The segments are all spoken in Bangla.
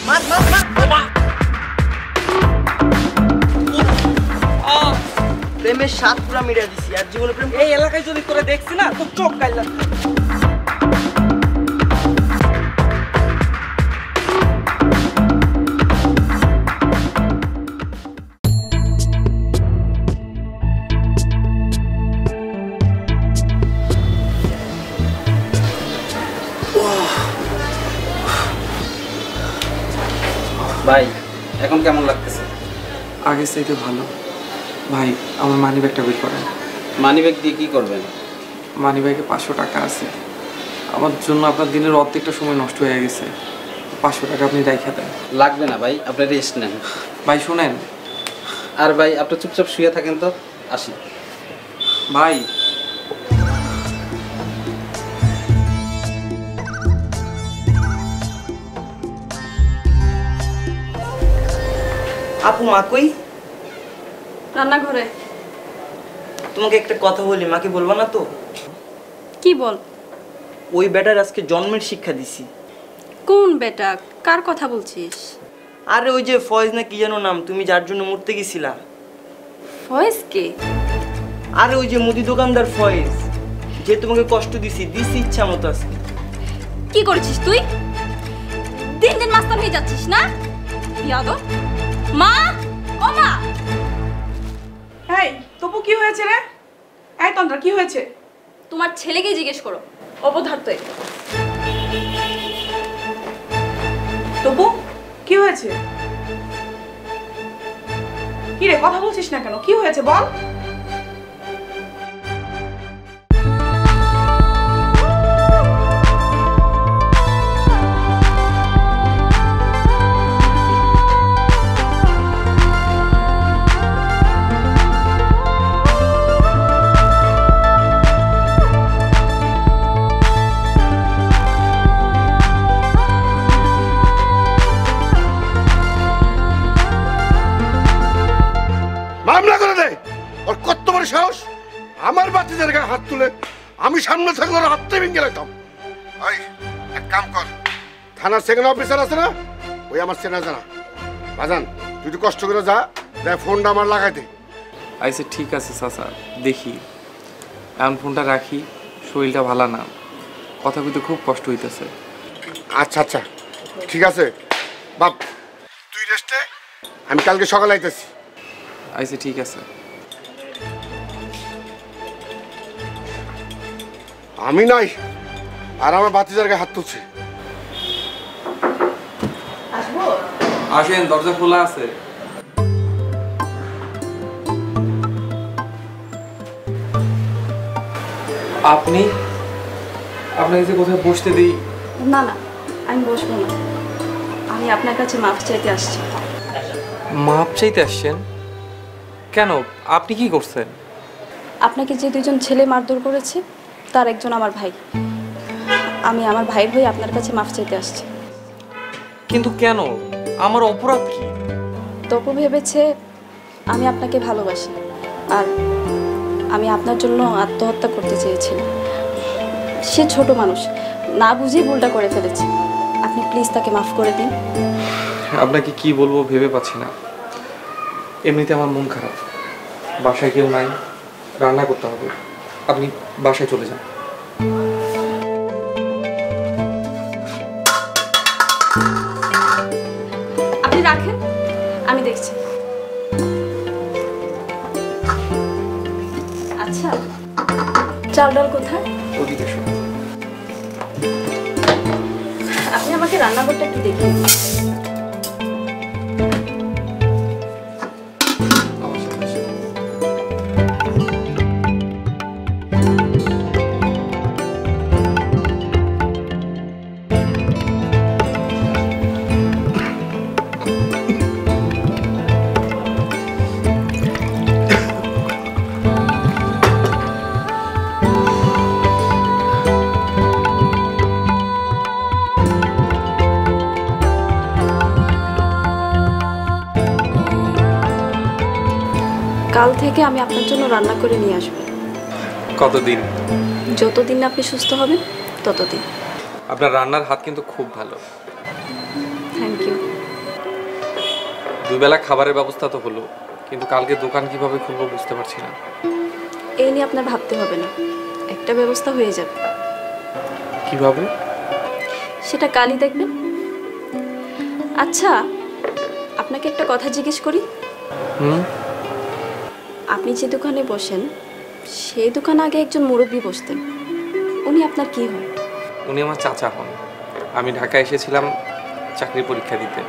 মার মার মার বাবা। প্রেমের স্বাদ পুরা মিটা দিছি, আর জীবনে প্রেম এই এলাকায় যদি তোরে দেখছি না তো চোখ কাইলা। ভাই এখন কেমন লাগতেছে? আগের চাইতে ভালো। ভাই আমার মানি ব্যাগটা বের করেন। মানি ব্যাগ দিয়ে কি করবেন? মানি ব্যাগে 500 টাকা আছে। আমার জন্য আপনার দিনের অর্ধেকটা সময় নষ্ট হয়ে গেছে। 500 টাকা আপনি রাইখা দেন। লাগবে না ভাই, আপনি রেস্ট নেন। ভাই শুনেন। আর ভাই আপনি চুপচাপ শুয়ে থাকেন তো, আসি। ভাই আপু মা কই? রান্নাঘরে। তোমাকে একটা কথা বলি, মাকে বলবা না তো? কি বল? ওই বেটার আজকে জন্মের শিক্ষা দিছি। কোন বেটা? কার কথা বলছিস? আরে ওই যে ফয়েজ না কি যেন নাম, তুমি যার জন্য মরতে গেছিলা। ফয়েজ কে? আরে ওই যে মুদি দোকানদার ফয়েজ, যে তোমাকে কষ্ট দিছি ইচ্ছা মতো আজকে। কি করেছিস তুই? দিন দিন মাস্টার হয়ে যাচ্ছিস না? বিয়াদব। মা, ও মা। এই তপু কি হয়েছে রে? এই তন্দ্রা কি হয়েছে? তোমার ছেলেকে জিজ্ঞেস করো। অপদার্থ। তপু কি হয়েছে? কি রে কথা বলছিস না কেন? কি হয়েছে বল? মামলা করে দে। ওর কত বড় সাহস, আমার বাচ্চাদের গায়ে হাত তুলে। আমি সামনে থাকলে ওর হাতটা ভেঙে রাখতাম। ওই এক কাম কর, থানার সেকেন্ড অফিসার আছে না, ওই আমার চেনা জানা বাজান, তুই একটু কষ্ট করে যা, দেখ ফোনটা আমার লাগাই দে। আইসে ঠিক আছে চাচা, দেখি। এখন ফোনটা রাখি, শরীরটা ভালো না, কথা বলতে খুব কষ্ট হইতেছে। আচ্ছা আচ্ছা ঠিক আছে বাপ, তুই রেস্টে, আমি কালকে সকালে আইতেছি। আইসে ঠিক আছে। আমি নাই, আর আমার বাতিজার গায়ে হাত তুলছে। আসেন, দরজা খোলা আছে। আপনি আপনাকে যে কোথায় বসতে দিই? না না, আমি বসবো না। আমি আপনার কাছে মাপ চাইতে আসছি। মাপ চাইতে আসছেন কেন? আপনি কি করছেন? আপনাকে যে দুজন ছেলে মারধর করেছে তার একজন আমার ভাই। আমি আমার ভাইয়ের হয়ে আপনার কাছে মাপ চাইতে আসছি। কিন্তু কেন? আমার অপরাধ কি? তপু ভেবেছে আমি আপনাকে ভালোবাসি, আর আমি আপনার জন্য আত্মহত্যা করতে চেয়েছিলাম। সে ছোট মানুষ, না বুঝেই ভুলটা করে ফেলেছে। আপনি প্লিজ তাকে মাফ করে দিন। আপনাকে কি বলবো ভেবে পাচ্ছি না। এমনিতে আমার মন খারাপ, বাসায় কেউ নাই, রান্না করতে হবে। আপনি বাসায় চলে যান। আপনি রাখেন, আমি দেখছি। আচ্ছা, চাল ডাল কোথায়? ওদিকে শোন। আপনি আমাকে রান্নাঘরটা কি দেখিয়ে দিন। আমার সাথে আসেন। কাল থেকে আমি আপনার জন্য রান্না করে নিয়ে আসবো। কতদিন? যতদিন না আপনি সুস্থ হবেন ততদিন। আপনার রান্নার হাত কিন্তু খুব ভালো। Thank thank you. দুবেলা খাবারের ব্যবস্থা তো হলো, কিন্তু কালকে দোকান কিভাবে খুলবো বুঝতে পারছি না। এই নিয়ে আপনার ভাবতে হবে না, একটা ব্যবস্থা হয়ে যাবে। কিভাবে? সেটা কালই দেখবেন। আচ্ছা, আপনাকে একটা কথা জিজ্ঞেস করি। হুম। আপনি যে দোকানে বসেন সেই দোকানে আগে একজন মুরব্বী বসতেন, উনি আপনার কি হয়? উনি আমার চাচা হন। আমি ঢাকায় এসেছিলাম চাকরির পরীক্ষা দিতে।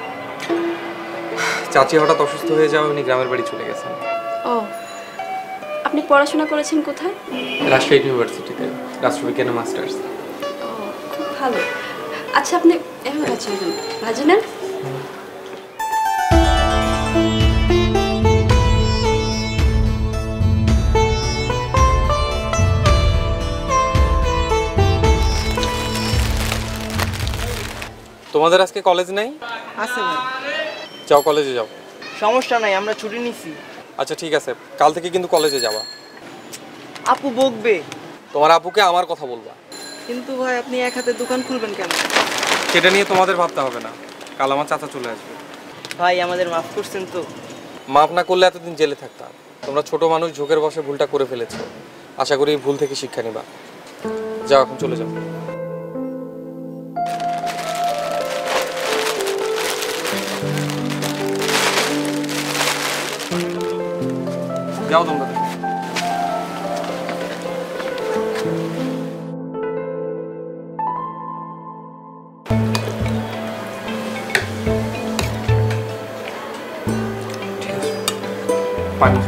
চাচি হঠাৎ অসুস্থ হয়ে যাওয়ায় উনি গ্রামের বাড়ি চলে গেছেন। ও, আপনি পড়াশোনা করেছেন কোথায়? রাজশাহী ইউনিভার্সিটিতে, রাষ্ট্রবিজ্ঞানে মাস্টার্স। ও, খুব ভালো। আচ্ছা, আপনি এখন আছেন কেন? ভাজি নেন। তোমাদের আজকে কলেজ নেই? আছে ভাই। যাও, কলেজে যাও। সমস্যা নাই, আমরা ছুটি নিছি। আচ্ছা ঠিক আছে, কাল থেকে কিন্তু কলেজে যাবা। আপু বকবে। তোমার আপুকে আমার কথা বলবা। কিন্তু ভাই আপনি এক হাতে দোকান খুলবেন কেন? সেটা নিয়ে তোমাদের ভাবতে হবে না, কাল আমার চাচা চলে আসবে। ভাই আমাদের মাফ করছেন তো? মাফ না করলে এতদিন জেলে থাকতাম। তোমরা ছোট মানুষ, ঝোঁকের বসে ভুলটা করে ফেলেছো। আশা করি এই ভুল থেকে শিক্ষা নিবা। যাও, এখন চলে যাও। যাও তোমরা। পানি।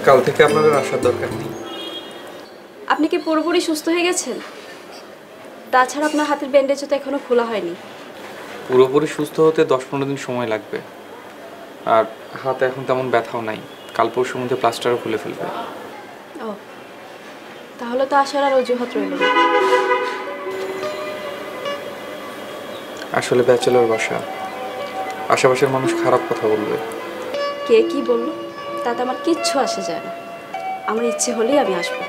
কাল থেকে আপনাদের আসার দরকার নেই। আপনি কি পুরোপুরি সুস্থ হয়ে গেছেন? তাছাড়া আপনার হাতের ব্যান্ডেজও তো এখনো খোলা হয়নি। পুরোপুরি সুস্থ হতে 10-15 দিন সময় লাগবে। আর হাতে এখন তেমন ব্যথাও নাই, কাল পরশুর মধ্যে প্লাস্টারও খুলে ফেলবে। ও, তাহলে তো আসার আর অজুহাত রইল না। আসলে ব্যাচেলর বাসা, আশেপাশের মানুষ খারাপ কথা বলবে। কে কি বললো তাতে আমার কিচ্ছু আসে যায় না, আমার ইচ্ছে হলেই আমি আসবো।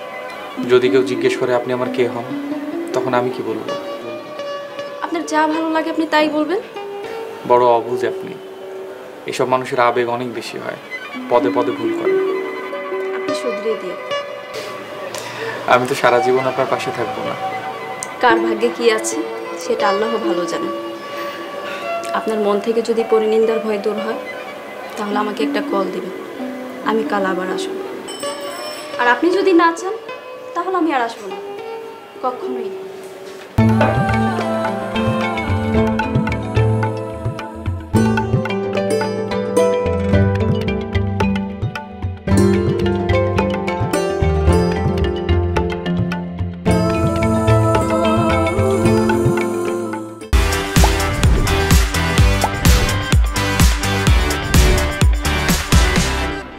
যদি কেউ জিজ্ঞেস করে আপনি আমার কে হন, তখন আমি কি বলবো? আপনার যা ভালো লাগে আপনি তাই বলবেন। বড় অবুঝ আপনি। এসব মানুষের আবেগ অনেক বেশি হয়, পদে পদে ভুল করে। আপনি শুধরিয়ে দিয়ে। আমি তো সারা জীবন আপনার পাশে থাকবো না। কার ভাগ্যে কি আছে সেটা আল্লাহ ভালো জানে। আপনার মন থেকে যদি পরিনিন্দার ভয় দূর হয় তাহলে আমাকে একটা কল দিবেন, আমি কাল আবার আসবো। আর আপনি যদি না চান তাহলে আমি আর আসবো না, কখনোই না।